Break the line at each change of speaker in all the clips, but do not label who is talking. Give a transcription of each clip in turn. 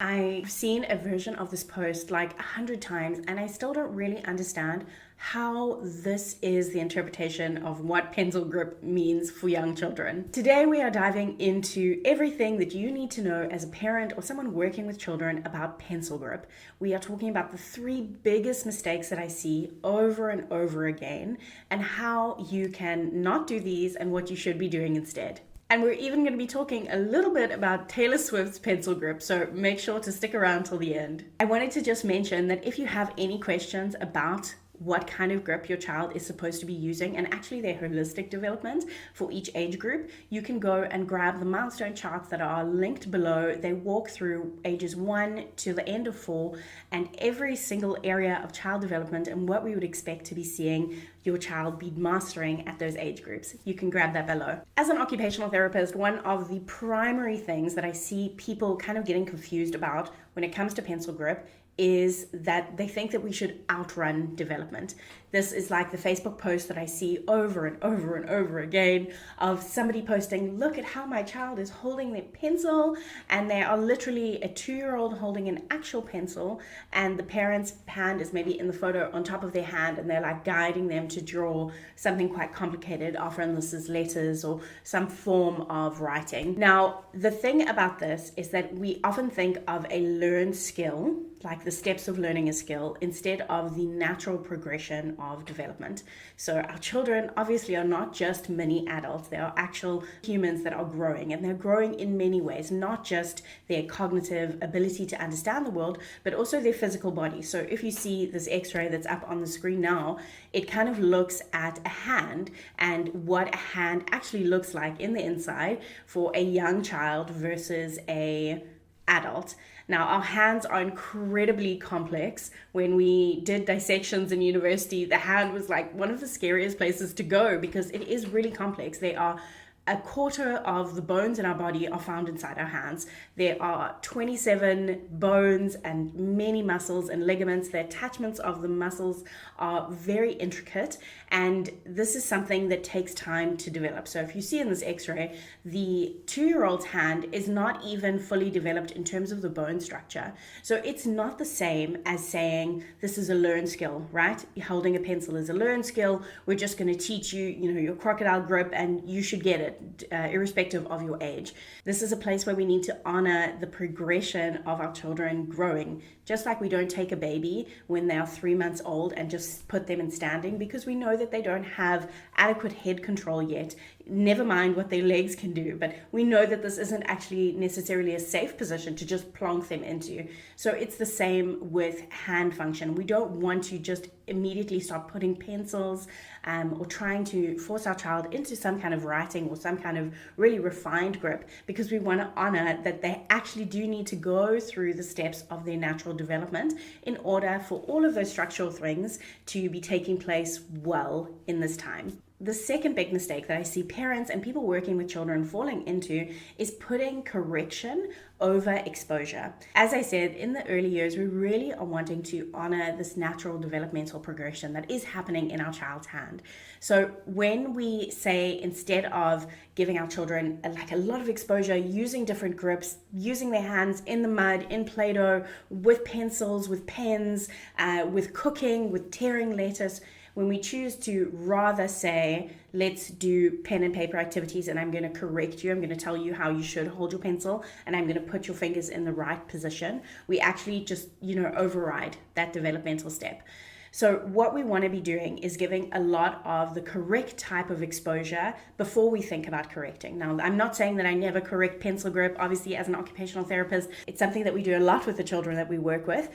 I've seen a version of this post like 100 times, and I still don't really understand how this is the interpretation of what pencil grip means for young children. Today, we are diving into everything that you need to know as a parent or someone working with children about pencil grip. We are talking about the three biggest mistakes that I see over and over again, and how you can not do these and what you should be doing instead. And we're even going to be talking a little bit about Taylor Swift's pencil grip, so make sure to stick around till the end. I wanted to just mention that if you have any questions about what kind of grip your child is supposed to be using and actually their holistic development for each age group, you can go and grab the milestone charts that are linked below. They walk through ages 1 to the end of 4 and every single area of child development and what we would expect to be seeing your child be mastering at those age groups. You can grab that below. As an occupational therapist, one of the primary things that I see people kind of getting confused about when it comes to pencil grip is that they think that we should outrun development. This is like the Facebook post that I see over and over and over again of somebody posting, look at how my child is holding their pencil, and they are literally a 2-year-old holding an actual pencil, and the parent's hand is maybe in the photo on top of their hand, and they're like guiding them to draw something quite complicated. Often this is letters or some form of writing. Now, the thing about this is that we often think of a learned skill, like the steps of learning a skill, instead of the natural progression of development. So our children obviously are not just mini adults, they are actual humans that are growing, and they're growing in many ways, not just their cognitive ability to understand the world, but also their physical body. So if you see this x-ray that's up on the screen now, it kind of looks at a hand and what a hand actually looks like in the inside for a young child versus a adult. Now, our hands are incredibly complex. When we did dissections in university, the hand was like one of the scariest places to go because it is really complex. They are a quarter of the bones in our body are found inside our hands. There are 27 bones and many muscles and ligaments. The attachments of the muscles are very intricate, and this is something that takes time to develop. So if you see in this x-ray, the 2-year-old's hand is not even fully developed in terms of the bone structure. So it's not the same as saying this is a learned skill, right? Holding a pencil is a learned skill. We're just going to teach you, your crocodile grip, and you should get it. Irrespective of your age. This is a place where we need to honor the progression of our children growing. Just like we don't take a baby when they are 3 months old and just put them in standing because we know that they don't have adequate head control yet. Never mind what their legs can do, but we know that this isn't actually necessarily a safe position to just plonk them into. So it's the same with hand function. We don't want to just immediately start putting pencils or trying to force our child into some kind of writing or some kind of really refined grip, because we want to honor that they actually do need to go through the steps of their natural development in order for all of those structural things to be taking place well in this time. The second big mistake that I see parents and people working with children falling into is putting correction over exposure. As I said, in the early years, we really are wanting to honor this natural developmental progression that is happening in our child's hand. So when we say, instead of giving our children like a lot of exposure, using different grips, using their hands in the mud, in Play-Doh, with pencils, with pens, with cooking, with tearing lettuce, when we choose to rather say, let's do pen and paper activities and I'm going to correct you, I'm going to tell you how you should hold your pencil and I'm going to put your fingers in the right position, we actually just, override that developmental step. So what we want to be doing is giving a lot of the correct type of exposure before we think about correcting. Now, I'm not saying that I never correct pencil grip. Obviously, as an occupational therapist, it's something that we do a lot with the children that we work with.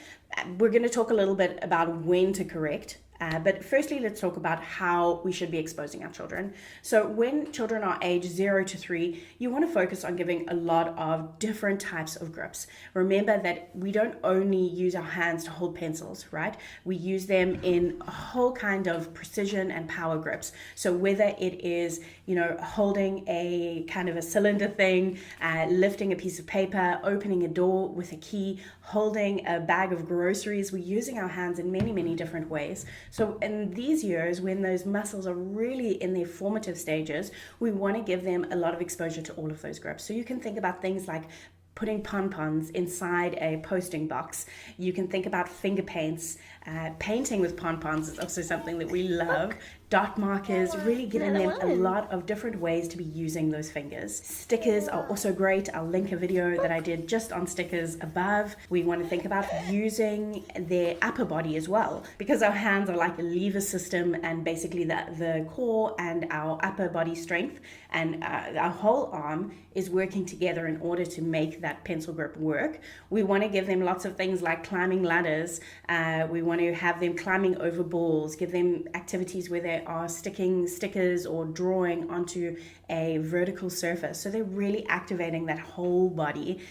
We're going to talk a little bit about when to correct. But firstly, let's talk about how we should be exposing our children. So when children are age 0 to 3, you want to focus on giving a lot of different types of grips. Remember that we don't only use our hands to hold pencils, right? We use them in a whole kind of precision and power grips. So whether it is, holding a kind of a cylinder thing, lifting a piece of paper, opening a door with a key, holding a bag of groceries, we're using our hands in many, many different ways. So in these years, when those muscles are really in their formative stages, we want to give them a lot of exposure to all of those grips. So you can think about things like putting pom-poms inside a posting box. You can think about finger paints. Painting with pom-poms is also something that we love. Dot markers, really giving them a lot of different ways to be using those fingers. Stickers are also great. I'll link a video that I did just on stickers above. We want to think about using their upper body as well, because our hands are like a lever system, and basically the core and our upper body strength and our whole arm is working together in order to make that pencil grip work. We want to give them lots of things like climbing ladders. We want to have them climbing over balls, give them activities where they are sticking stickers or drawing onto a vertical surface. So they're really activating that whole body.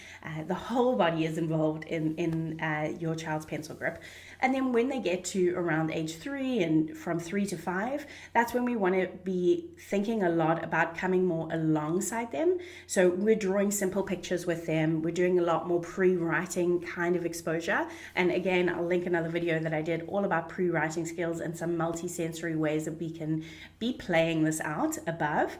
The whole body is involved in your child's pencil grip. And then when they get to around age 3 and from 3 to 5, that's when we want to be thinking a lot about coming more alongside them. So we're drawing simple pictures with them. We're doing a lot more pre-writing kind of exposure. And again, I'll link another video that I did all about pre-writing skills and some multi-sensory ways that we can be playing this out above.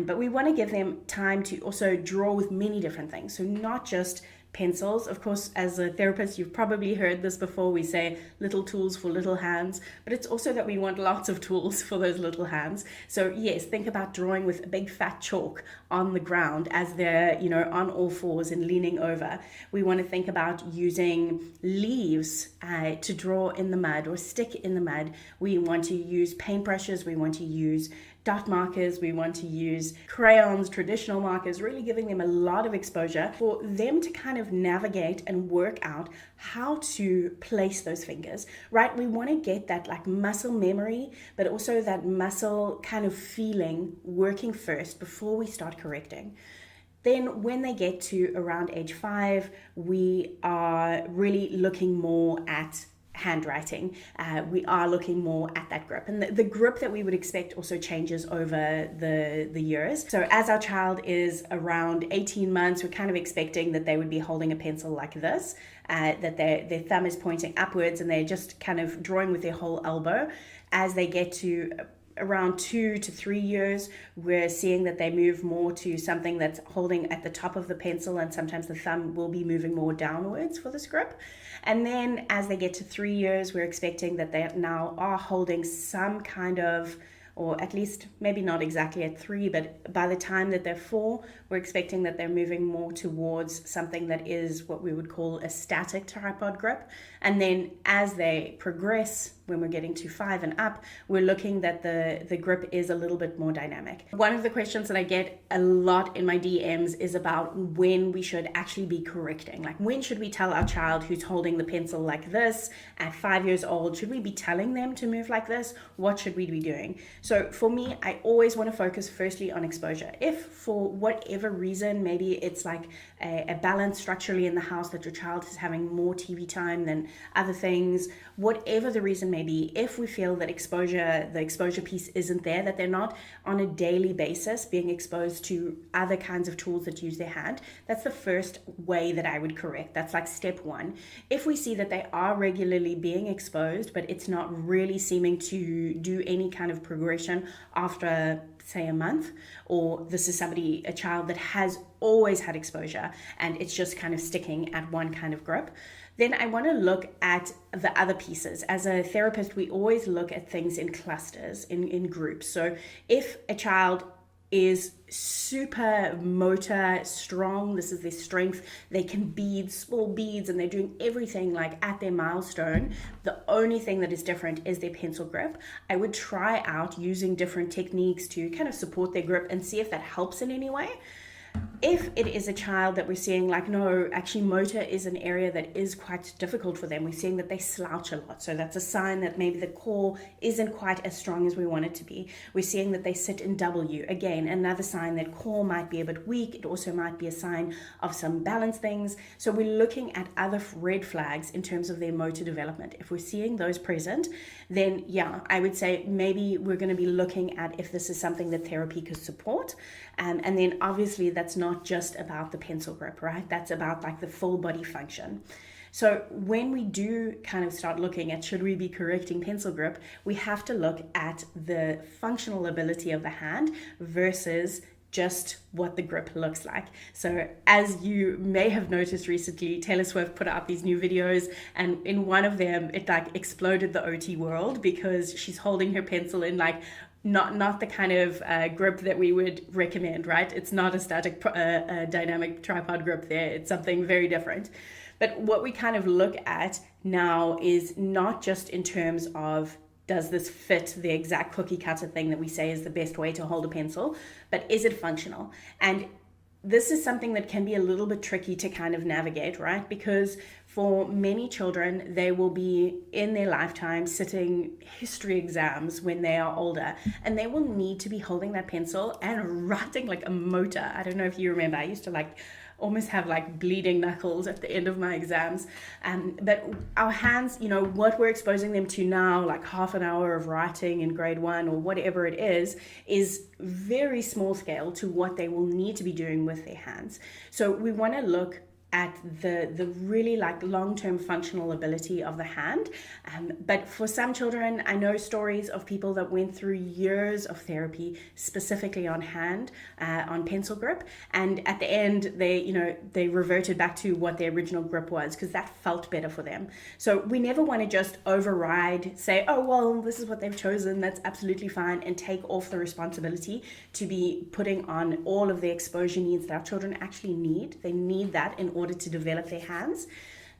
But we want to give them time to also draw with many different things. So not just pencils. Of course, as a therapist, you've probably heard this before. We say little tools for little hands, but it's also that we want lots of tools for those little hands. So yes, think about drawing with a big fat chalk on the ground as they're, on all fours and leaning over. We want to think about using leaves to draw in the mud or stick in the mud. We want to use paintbrushes. We want to use dot markers, we want to use crayons, traditional markers, really giving them a lot of exposure for them to kind of navigate and work out how to place those fingers, right? We want to get that like muscle memory, but also that muscle kind of feeling working first before we start correcting. Then when they get to around age 5, we are really looking more at handwriting. We are looking more at that grip, and the grip that we would expect also changes over the years. So as our child is around 18 months, we're kind of expecting that they would be holding a pencil like this, that their thumb is pointing upwards and they're just kind of drawing with their whole elbow. As they get to around 2 to 3 years, we're seeing that they move more to something that's holding at the top of the pencil, and sometimes the thumb will be moving more downwards for this grip. And then as they get to 3 years, we're expecting that they now are holding some kind of, or at least maybe not exactly at 3, but by the time that they're 4, we're expecting that they're moving more towards something that is what we would call a static tripod grip. And then as they progress, when we're getting to 5 and up, we're looking that the grip is a little bit more dynamic. One of the questions that I get a lot in my DMs is about when we should actually be correcting. Like, when should we tell our child who's holding the pencil like this at 5 years old, should we be telling them to move like this? What should we be doing? So for me, I always want to focus firstly on exposure. If for whatever reason, maybe it's like a balance structurally in the house that your child is having more TV time than other things, whatever the reason may be, if we feel that the exposure piece isn't there, that they're not on a daily basis being exposed to other kinds of tools that use their hand, that's the first way that I would correct. That's like step 1. If we see that they are regularly being exposed, but it's not really seeming to do any kind of progression after, say, a month, or this is a child that has always had exposure and it's just kind of sticking at one kind of grip, then I want to look at the other pieces. As a therapist, we always look at things in clusters, in groups. So if a child is super motor strong, this is their strength, they can bead small beads and they're doing everything like at their milestone, the only thing that is different is their pencil grip, I would try out using different techniques to kind of support their grip and see if that helps in any way. If it is a child that we're seeing like, no, actually motor is an area that is quite difficult for them, we're seeing that they slouch a lot, so that's a sign that maybe the core isn't quite as strong as we want it to be. We're seeing that they sit in W, again, another sign that core might be a bit weak. It also might be a sign of some balance things. So we're looking at other red flags in terms of their motor development. If we're seeing those present, then yeah, I would say maybe we're going to be looking at if this is something that therapy could support. And then obviously that's not just about the pencil grip, right? That's about like the full body function. So when we do kind of start looking at should we be correcting pencil grip, we have to look at the functional ability of the hand versus just what the grip looks like. So as you may have noticed recently, Taylor Swift put out these new videos, and in one of them it like exploded the OT world because she's holding her pencil in like not the kind of grip that we would recommend, right? It's not a static dynamic tripod grip there. It's something very different. But what we kind of look at now is not just in terms of does this fit the exact cookie cutter thing that we say is the best way to hold a pencil, but is it functional? And this is something that can be a little bit tricky to kind of navigate, right? Because for many children, they will be in their lifetime sitting history exams when they are older, and they will need to be holding that pencil and writing like a motor. I don't know if you remember, I used to like almost have like bleeding knuckles at the end of my exams. But our hands, you know, what we're exposing them to now, like half an hour of writing in grade 1 or whatever it is very small scale to what they will need to be doing with their hands. So we want to look at the really like long-term functional ability of the hand. But for some children, I know stories of people that went through years of therapy specifically on hand, on pencil grip, and at the end they reverted back to what their original grip was because that felt better for them. So we never want to just override, say, oh well, this is what they've chosen, that's absolutely fine, and take off the responsibility to be putting on all of the exposure needs that our children actually need. They need that in order to develop their hands.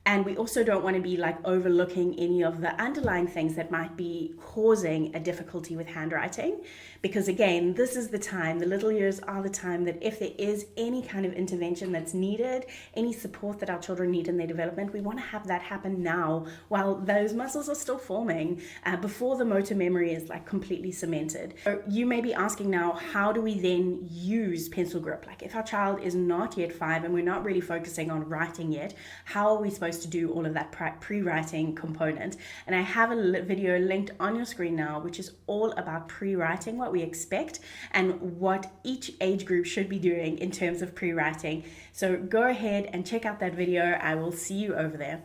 And we also don't want to be like overlooking any of the underlying things that might be causing a difficulty with handwriting. Because again, this is the time, the little years are the time that if there is any kind of intervention that's needed, any support that our children need in their development, we want to have that happen now while those muscles are still forming, before the motor memory is like completely cemented. So you may be asking now, how do we then use pencil grip? Like if our child is not yet 5 and we're not really focusing on writing yet, how are we supposed to do all of that pre-writing component? And I have a video linked on your screen now, which is all about pre-writing, what we expect and what each age group should be doing in terms of pre-writing. So go ahead and check out that video. I will see you over there.